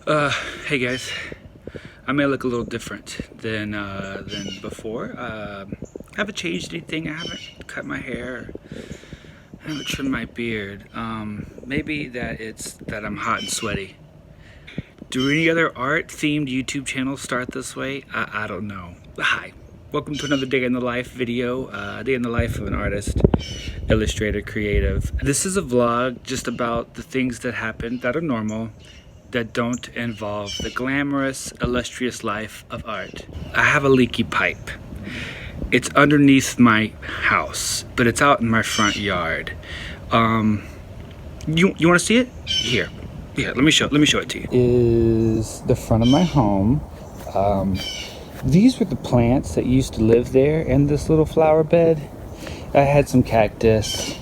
Hey guys, I may look a little different than before. I haven't changed anything. I haven't cut my hair. I haven't trimmed my beard. Maybe that it's that I'm hot and sweaty. Do any other art-themed YouTube channels start this way? I don't know. Hi, welcome to another day in the life video. Day in the life of an artist, illustrator, creative. This is a vlog just about the things that happen that are normal, that don't involve the glamorous, illustrious life of art. I have a leaky pipe. It's underneath my house, but it's out in my front yard. You want to see it? Here, let me show it to you. Is the front of my home. These were the plants that used to live there in this little flower bed. I had some cactus.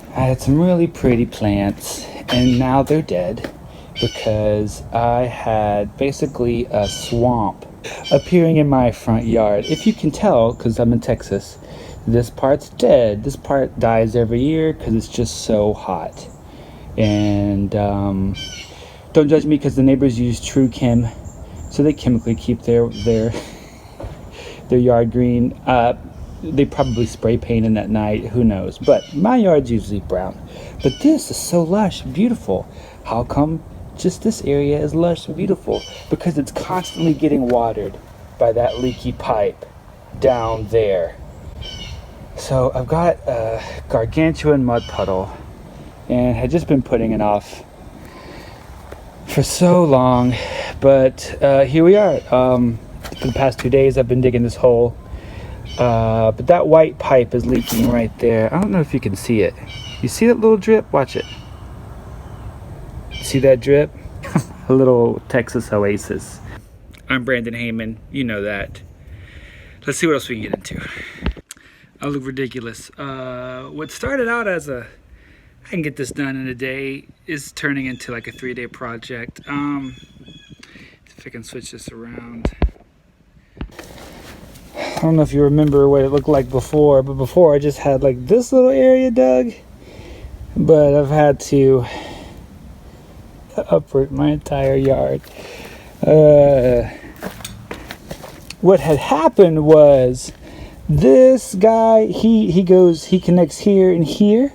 I had some really pretty plants, and now they're dead, because I had basically a swamp appearing in my front yard. If you can tell, because I'm in Texas, this part's dead. This part dies every year because it's just so hot. And don't judge me, because the neighbors use True Chem, so they chemically keep their yard green. They probably spray paint in at night, who knows, but my yard's usually brown. But this is so lush, beautiful. How come just this area is lush and beautiful? Because it's constantly getting watered by that leaky pipe down there. So I've got a gargantuan mud puddle, and had just been putting it off for so long, but here we are. For the past 2 days I've been digging this hole, but that white pipe is leaking right there. I don't know if you can see it. You see that little drip? Watch it. See that drip? A little Texas oasis. I'm Brandon Heyman, you know that. Let's see what else we can get into. I look ridiculous. What started out as I can get this done in a day is turning into like a 3-day project. If I can switch this around. I don't know if you remember what it looked like before, but before I just had like this little area dug, but I've had to uproot my entire yard. What had happened was, this guy, he connects here and here,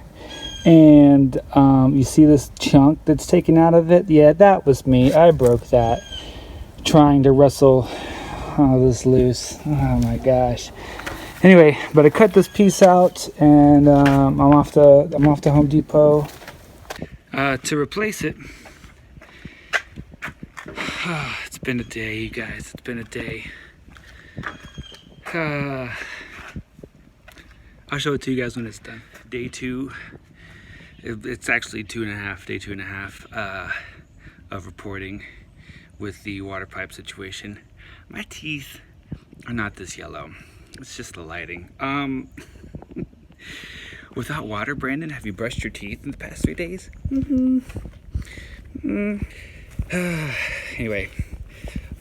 and you see this chunk that's taken out of it? Yeah, that was me. I broke that trying to wrestle this loose. Oh my gosh. Anyway, but I cut this piece out, and I'm off to Home Depot to replace it. It's been a day, you guys. It's been a day. I'll show it to you guys when it's done. Day 2. It's actually day 2.5 of reporting with the water pipe situation. My teeth are not this yellow. It's just the lighting. Without water, Brandon, have you brushed your teeth in the past 3 days? Anyway,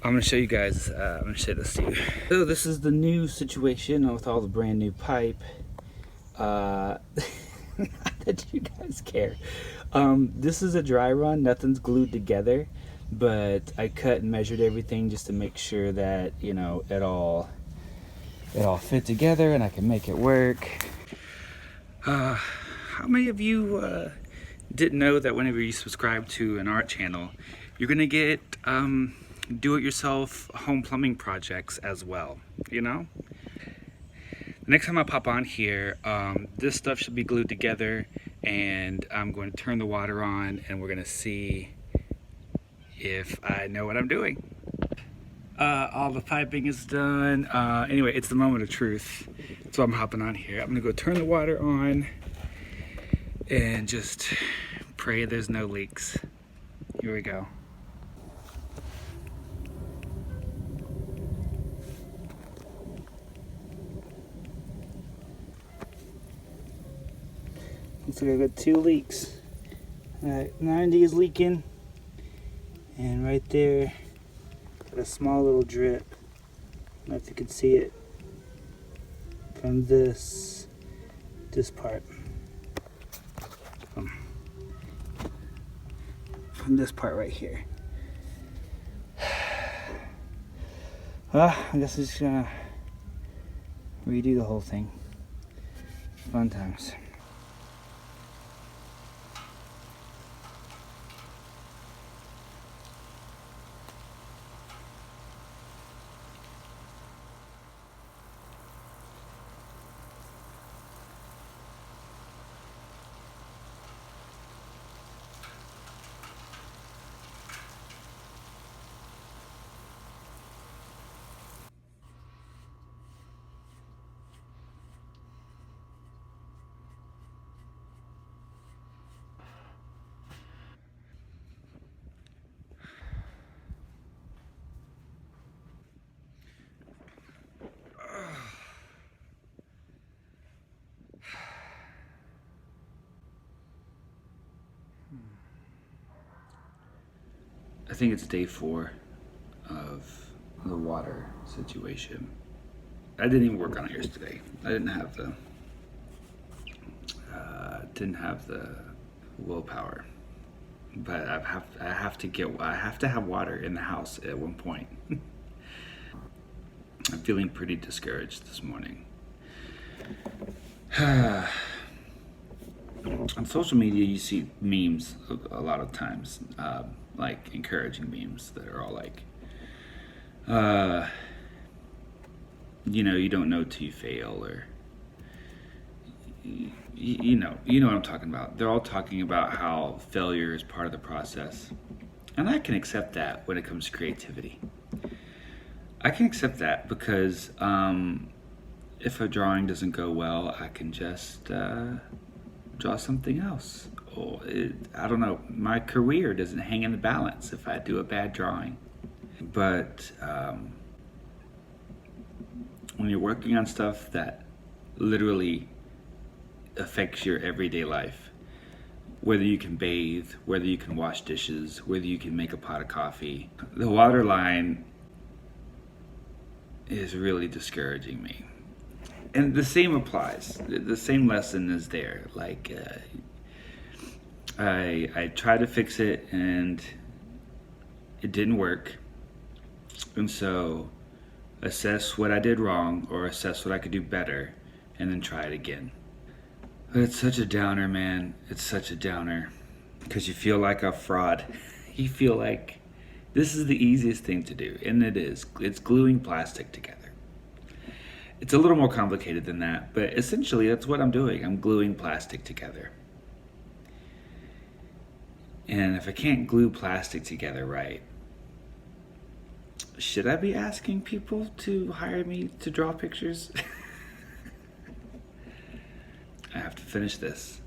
I'm gonna show you guys. I'm gonna show this to you. So this is the new situation with all the brand new pipe. Not that you guys care. This is a dry run. Nothing's glued together, but I cut and measured everything just to make sure that, you know, it all fit together and I can make it work. How many of you didn't know that whenever you subscribe to an art channel, you're gonna get do-it-yourself home plumbing projects as well, you know? The next time I pop on here, this stuff should be glued together, and I'm going to turn the water on, and we're gonna see if I know what I'm doing. All the piping is done. Anyway, it's the moment of truth, so I'm hopping on here. I'm gonna go turn the water on and just pray there's no leaks. Here we go. Looks like I've got 2 leaks. 90 is leaking, and right there, got a small little drip. I don't know if you can see it from this part. From this part right here. I guess I'm just gonna redo the whole thing. Fun times. I think it's day 4 of the water situation. I didn't even work on it yesterday. I didn't have the willpower. But I have to have water in the house at one point. I'm feeling pretty discouraged this morning. On social media, you see memes a lot of times, like encouraging memes that are all like, you don't know till you fail, or you know what I'm talking about. They're all talking about how failure is part of the process, and I can accept that when it comes to creativity. I can accept that because if a drawing doesn't go well, I can just draw something else. I don't know, my career doesn't hang in the balance if I do a bad drawing. But when you're working on stuff that literally affects your everyday life, whether you can bathe, whether you can wash dishes, whether you can make a pot of coffee, the water line is really discouraging me. And the same applies. The same lesson is there. Like, I tried to fix it and it didn't work. And so assess what I did wrong, or assess what I could do better, and then try it again. But it's such a downer, man. It's such a downer. Because you feel like a fraud. You feel like this is the easiest thing to do. And it is. It's gluing plastic together. It's a little more complicated than that, but essentially that's what I'm doing. I'm gluing plastic together. And if I can't glue plastic together right, should I be asking people to hire me to draw pictures? I have to finish this.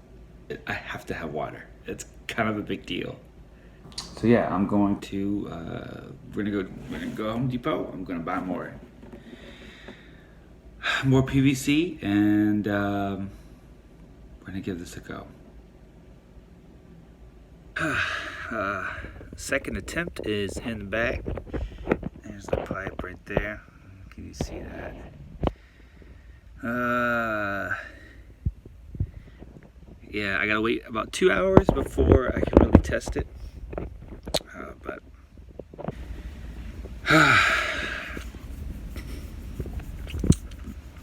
I have to have water. It's kind of a big deal. So yeah, I'm going to, we're gonna go Home Depot. I'm gonna buy more PVC, and we're gonna give this a go. Second attempt is in the back. There's the pipe right there. Can you see that? Yeah, I gotta wait about 2 hours before I can really test it. But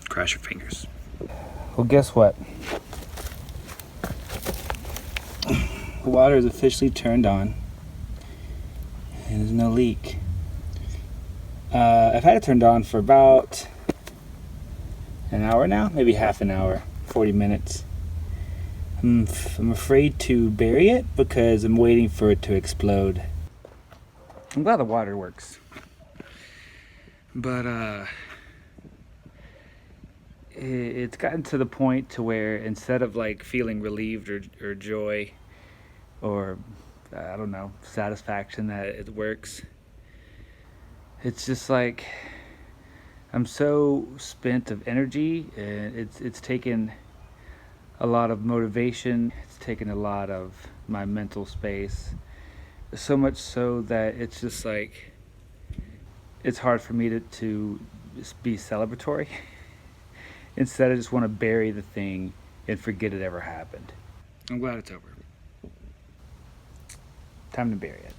cross your fingers. Well, guess what? The water is officially turned on, and there's no leak. I've had it turned on for about an hour now, maybe half an hour, 40 minutes. I'm afraid to bury it because I'm waiting for it to explode. I'm glad the water works. But it's gotten to the point to where instead of like feeling relieved or joy or I don't know, satisfaction that it works, it's just like I'm so spent of energy, and it's taken a lot of motivation. It's taken a lot of my mental space, so much so that it's just like it's hard for me to just be celebratory. Instead, I just want to bury the thing and forget it ever happened. I'm glad it's over. Time to bury it.